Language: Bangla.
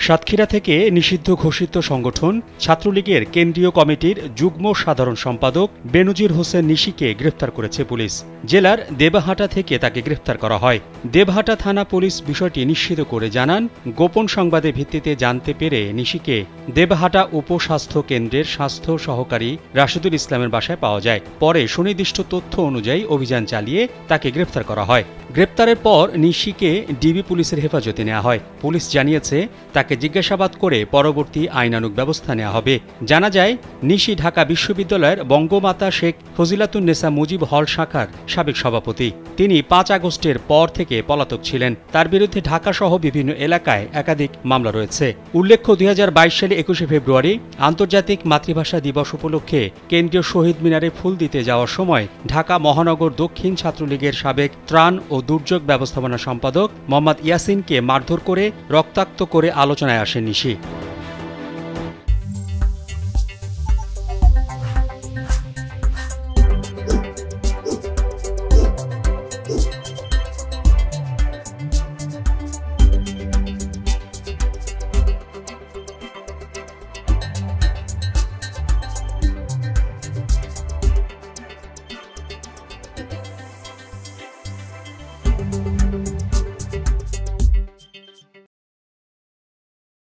সাতক্ষীরা থেকে নিষিদ্ধ ঘোষিত সংগঠন ছাত্রলীগের কেন্দ্রীয় কমিটির যুগ্ম সাধারণ সম্পাদক বেনজির হোসেন নিশিকে গ্রেফতার করেছে পুলিশ। জেলার দেবাহাটা থেকে তাকে গ্রেফতার করা হয়। দেবহাটা থানা পুলিশ বিষয়টি নিশ্চিত করে জানান, গোপন সংবাদের ভিত্তিতে জানতে পেরে নিশিকে দেবহাটা উপস্বাস্থ্য কেন্দ্রের স্বাস্থ্য সহকারী রাশেদুল ইসলামের বাসায় পাওয়া যায়। পরে সুনির্দিষ্ট তথ্য অনুযায়ী অভিযান চালিয়ে তাকে গ্রেফতার করা হয়। গ্রেপ্তারের পর নিশিকে ডিবি পুলিশের হেফাজতে নেওয়া হয়। পুলিশ জানিয়েছে, তাকে জিজ্ঞাসাবাদ করে পরবর্তী আইনানুগ ব্যবস্থা নেওয়া হবে। জানা যায়, নিশি ঢাকা বিশ্ববিদ্যালয়ের বঙ্গমাতা শেখ ফজিলাতুন্নেসা মুজিব হল শাখার সাবেক সভাপতি। তিনি ৫ আগস্টের পর থেকে পলাতক ছিলেন। তার বিরুদ্ধে ঢাকাসহ বিভিন্ন এলাকায় একাধিক মামলা রয়েছে। উল্লেখ্য, ২০২২ সালে ২১শে ফেব্রুয়ারি আন্তর্জাতিক মাতৃভাষা দিবস উপলক্ষে কেন্দ্রীয় শহীদ মিনারে ফুল দিতে যাওয়ার সময় ঢাকা মহানগর দক্ষিণ ছাত্রলীগের সাবেক ত্রাণ ও দুর্যোগ ব্যবস্থাপনা সম্পাদক মোহাম্মদ ইয়াসিনকে মারধর করে রক্তাক্ত করে আলোচনায় আসেন নিশি।